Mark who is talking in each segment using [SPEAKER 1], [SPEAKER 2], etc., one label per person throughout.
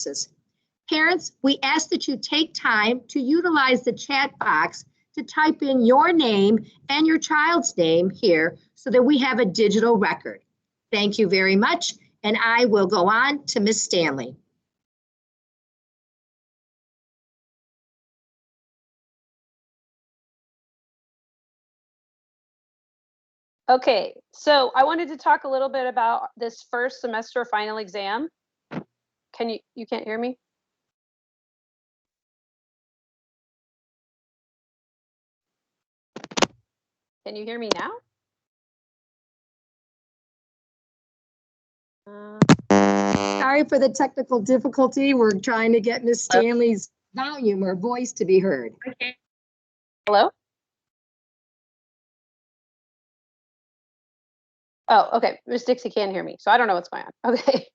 [SPEAKER 1] responses. Parents, we ask that you take time to utilize the chat box to type in your name and your child's name here so that we have a digital record. Thank you very much, and I will go on to Ms. Stanley.
[SPEAKER 2] Okay, so I wanted to talk a little bit about this first semester final exam. You can't hear me? Can you hear me now?
[SPEAKER 1] Sorry for the technical difficulty. We're trying to get Ms. Stanley's volume or voice to be heard.
[SPEAKER 2] Okay. Hello? Oh, okay. Ms. Dixie can't hear me, so I don't know what's going on. Okay.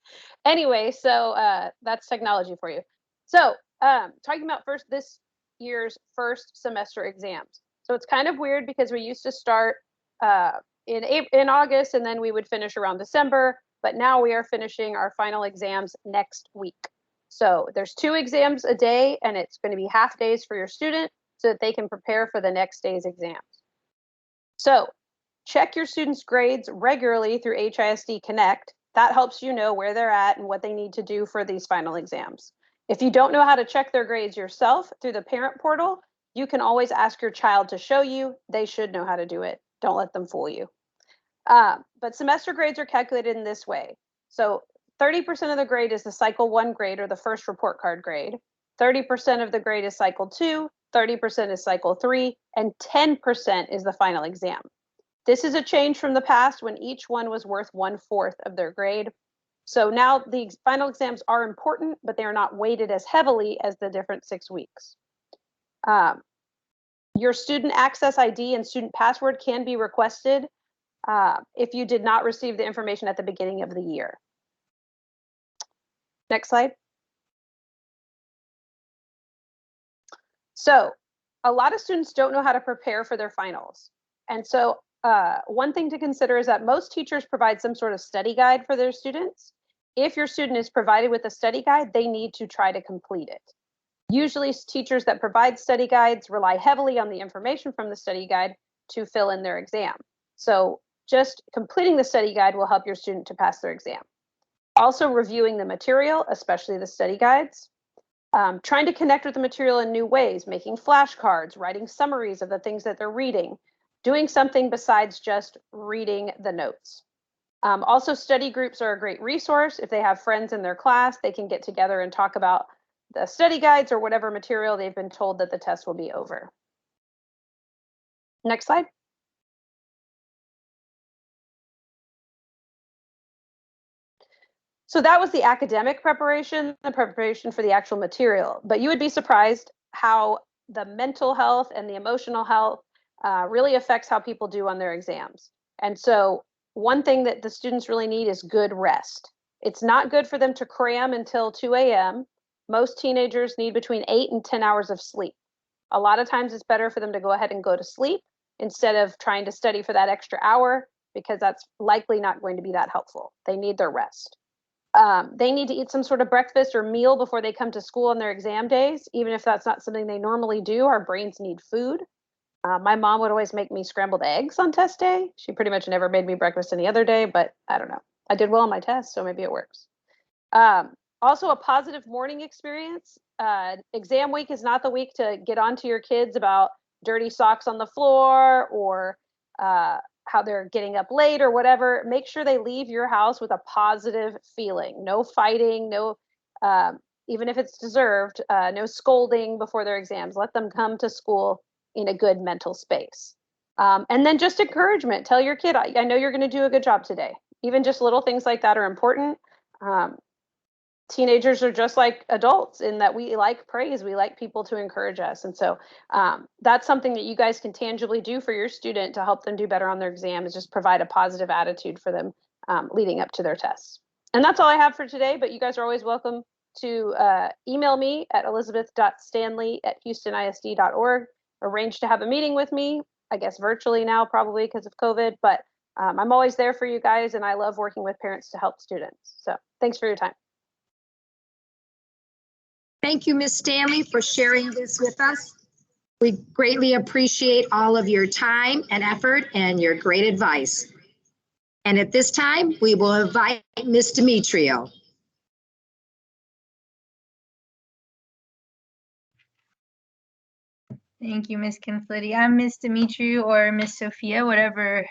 [SPEAKER 2] Anyway, so that's technology for you. So talking about this year's first semester exams. So it's kind of weird because we used to start in August and then we would finish around December, but now we are finishing our final exams next week. So there's 2 exams a day and it's going to be half days for your student so that they can prepare for the next day's exams. So check your students' grades regularly through HISD Connect. That helps you know where they're at and what they need to do for these final exams. If you don't know how to check their grades yourself through the parent portal, you can always ask your child to show you. They should know how to do it. Don't let them fool you. But semester grades are calculated in this way. So 30% of the grade is the cycle 1 grade or the first report card grade. 30% of the grade is cycle 2, 30% is cycle 3, and 10% is the final exam. This is a change from the past when each one was worth 1/4 of their grade. So now the final exams are important, but they are not weighted as heavily as the different 6 weeks. Your student access ID and student password can be requested if you did not receive the information at the beginning of the year. Next slide. So a lot of students don't know how to prepare for their finals. And so one thing to consider is that most teachers provide some sort of study guide for their students. If your student is provided with a study guide, they need to try to complete it. Usually teachers that provide study guides rely heavily on the information from the study guide to fill in their exam. So just completing the study guide will help your student to pass their exam. Also reviewing the material, especially the study guides. Trying to connect with the material in new ways, making flashcards, writing summaries of the things that they're reading, doing something besides just reading the notes. Also, study groups are a great resource. If they have friends in their class, they can get together and talk about the study guides or whatever material they've been told that the test will be over. Next slide. So that was the academic preparation, the preparation for the actual material. But you would be surprised how the mental health and the emotional health really affects how people do on their exams. And so one thing that the students really need is good rest. It's not good for them to cram until 2 a.m. Most teenagers need between 8 and 10 hours of sleep. A lot of times it's better for them to go ahead and go to sleep instead of trying to study for that extra hour, because that's likely not going to be that helpful. They need their rest. They need to eat some sort of breakfast or meal before they come to school on their exam days. Even if that's not something they normally do, our brains need food. My mom would always make me scrambled eggs on test day. She pretty much never made me breakfast any other day, but I don't know. I did well on my test, so maybe it works. Also, a positive morning experience. Exam week is not the week to get onto your kids about dirty socks on the floor or how they're getting up late or whatever. Make sure they leave your house with a positive feeling. No fighting, no, even if it's deserved, no scolding before their exams. Let them come to school in a good mental space. And then just encouragement. Tell your kid, I know you're going to do a good job today. Even just little things like that are important. Teenagers are just like adults in that we like praise. We like people to encourage us. And so that's something that you guys can tangibly do for your student to help them do better on their exam, is just provide a positive attitude for them leading up to their tests. And that's all I have for today, but you guys are always welcome to email me at elizabeth.stanley@houstonisd.org. Arrange to have a meeting with me, I guess virtually now, probably because of COVID, but I'm always there for you guys, and I love working with parents to help students. So thanks for your time.
[SPEAKER 1] Thank you, Ms. Stanley, for sharing this with us. We greatly appreciate all of your time and effort and your great advice. And at this time, we will invite Ms. Demetriou.
[SPEAKER 3] Thank you, Ms. Conflitti. I'm Ms. Demetriou or Ms. Sophia, whatever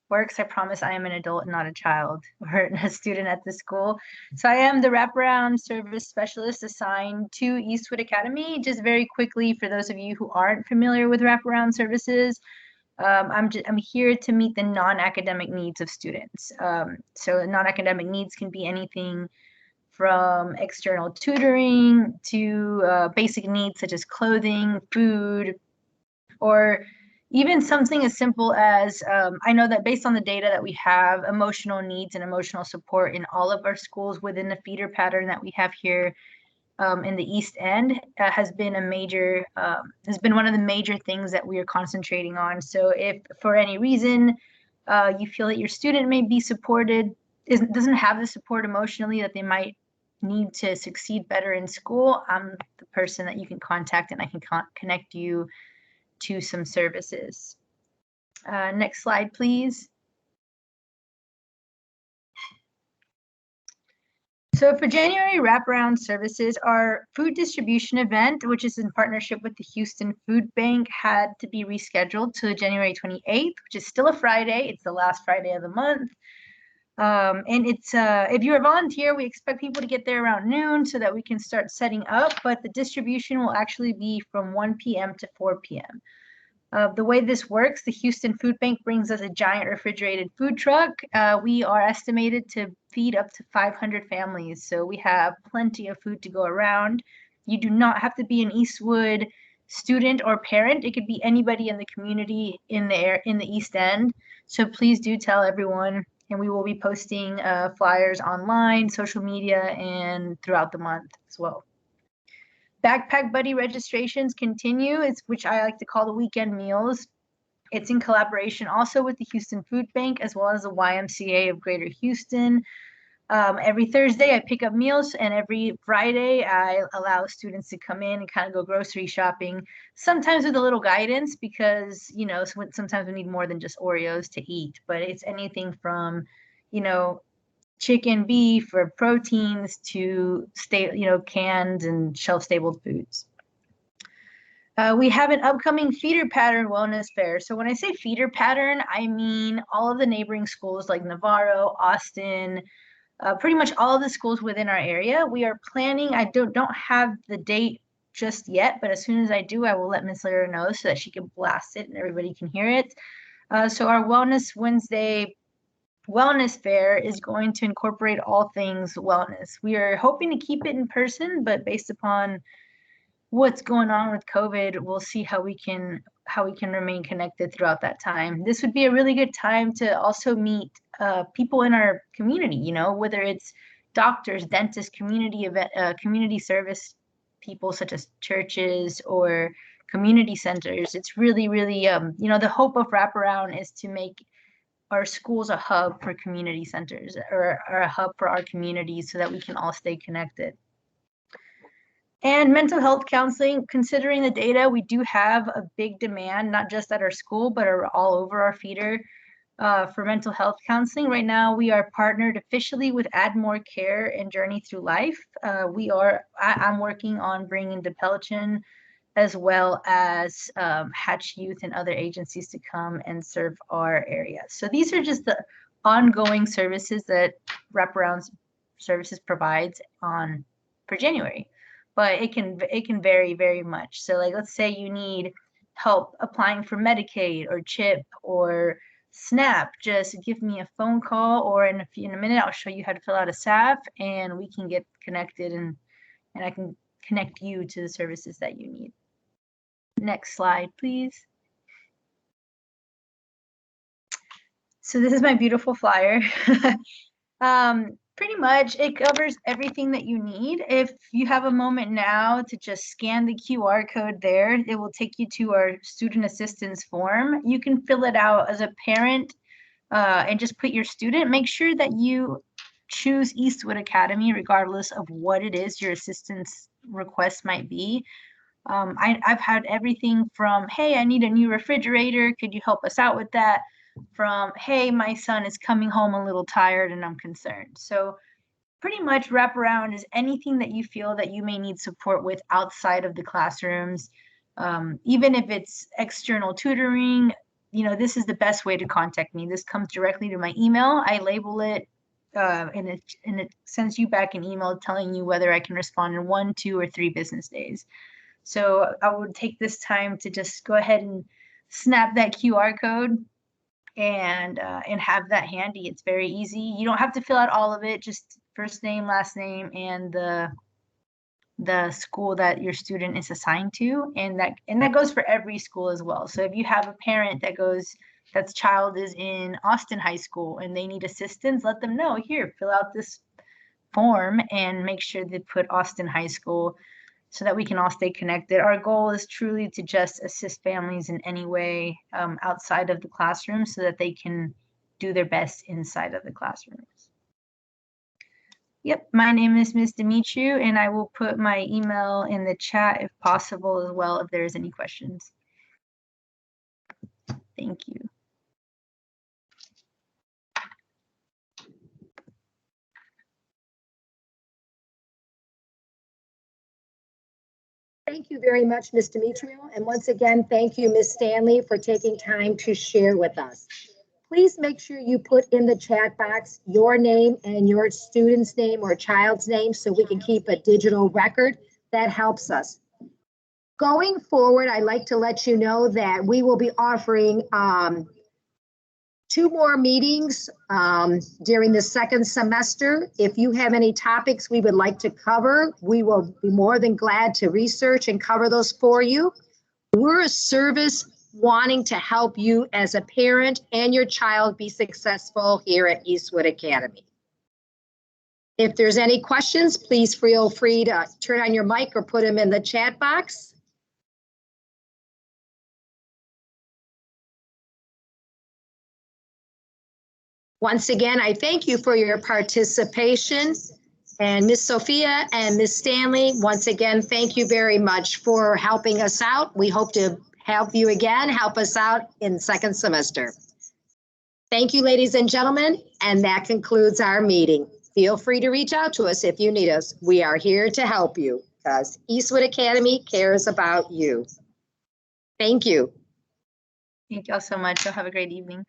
[SPEAKER 3] works. I promise I am an adult, not a child or a student at the school. So I am the wraparound service specialist assigned to Eastwood Academy. Just very quickly, for those of you who aren't familiar with wraparound services, I'm here to meet the non-academic needs of students. So non-academic needs can be anything from external tutoring to basic needs such as clothing, food, or even something as simple as I know that based on the data that we have, emotional needs and emotional support in all of our schools within the feeder pattern that we have here in the East End has been one of the major things that we are concentrating on. So if for any reason you feel that your student may be supported, doesn't have the support emotionally that they might need to succeed better in school, I'm the person that you can contact and I can connect you to some services. Next slide, please. So for January wraparound services, our food distribution event, which is in partnership with the Houston Food Bank, had to be rescheduled to January 28th, which is still a Friday. It's the last Friday of the month. And it's if you're a volunteer, we expect people to get there around noon so that we can start setting up, but the distribution will actually be from 1 p.m. to 4 p.m. The way this works, the Houston Food Bank brings us a giant refrigerated food truck. We are estimated to feed up to 500 families, so we have plenty of food to go around. You do not have to be an Eastwood student or parent. It could be anybody in the community in the East End. So please do tell everyone, and we will be posting flyers online, social media, and throughout the month as well. Backpack Buddy registrations continue, which I like to call the weekend meals. It's in collaboration also with the Houston Food Bank as well as the YMCA of Greater Houston. Every Thursday I pick up meals, and every Friday I allow students to come in and kind of go grocery shopping, sometimes with a little guidance because, you know, sometimes we need more than just Oreos to eat, but it's anything from, you know, chicken, beef, or proteins to canned and shelf-stable foods. We have an upcoming feeder pattern wellness fair. So when I say feeder pattern, I mean all of the neighboring schools like Navarro, Austin, pretty much all of the schools within our area. We are planning, I don't have the date just yet, but as soon as I do, I will let Ms. Lira know so that she can blast it and everybody can hear it. So our Wellness Wednesday wellness fair is going to incorporate all things wellness. We are hoping to keep it in person, but based upon what's going on with COVID, we'll see how we can remain connected throughout that time. This would be a really good time to also meet people in our community, you know, whether it's doctors, dentists, community service people such as churches or community centers. It's really, really, you know, the hope of wraparound is to make our schools a hub for community centers or a hub for our communities so that we can all stay connected. And mental health counseling, considering the data, we do have a big demand, not just at our school, but all over our feeder for mental health counseling. Right now, we are partnered officially with Add More Care and Journey Through Life. I'm working on bringing Depelichan as well as Hatch Youth and other agencies to come and serve our area. So these are just the ongoing services that Wraparound Services provides for January, but it can vary very much. So like, let's say you need help applying for Medicaid or CHIP or SNAP, just give me a phone call, or in a minute I'll show you how to fill out a SAP and we can get connected and I can connect you to the services that you need. Next slide, please. So this is my beautiful flyer. Pretty much it covers everything that you need. If you have a moment now to just scan the QR code there, it will take you to our student assistance form. You can fill it out as a parent and just put your student. Make sure that you choose Eastwood Academy regardless of what it is your assistance request might be. I've had everything from, hey, I need a new refrigerator. Could you help us out with that? From, hey, my son is coming home a little tired and I'm concerned. So pretty much wraparound is anything that you feel that you may need support with outside of the classrooms. Even if it's external tutoring, this is the best way to contact me. This comes directly to my email. I label it and it sends you back an email telling you whether I can respond in 1, 2, or 3 business days. So I would take this time to just go ahead and snap that QR code and have that handy. It's very easy. You don't have to fill out all of it, just first name, last name, and the school that your student is assigned to, and that goes for every school as well. So if you have a parent that's child is in Austin High School and they need assistance, let them know, here, fill out this form and make sure they put Austin High School so that we can all stay connected. Our goal is truly to just assist families in any way outside of the classroom so that they can do their best inside of the classrooms. Yep, my name is Ms. Demetriou, and I will put my email in the chat if possible as well if there's any questions. Thank you.
[SPEAKER 1] Thank you very much, Ms. Demetriou. And once again, thank you, Ms. Stanley, for taking time to share with us. Please make sure you put in the chat box your name and your student's name or child's name so we can keep a digital record. That helps us. Going forward, I'd like to let you know that we will be offering 2 more meetings during the second semester. If you have any topics we would like to cover, we will be more than glad to research and cover those for you. We're a service wanting to help you as a parent and your child be successful here at Eastwood Academy. If there's any questions, please feel free to turn on your mic or put them in the chat box. Once again, I thank you for your participation. And Ms. Sophia and Ms. Stanley, once again, thank you very much for helping us out. We hope to help you again, help us out in second semester. Thank you, ladies and gentlemen, and that concludes our meeting. Feel free to reach out to us if you need us. We are here to help you because Eastwood Academy cares about you. Thank you.
[SPEAKER 3] Thank you all so much. You'll have a great evening.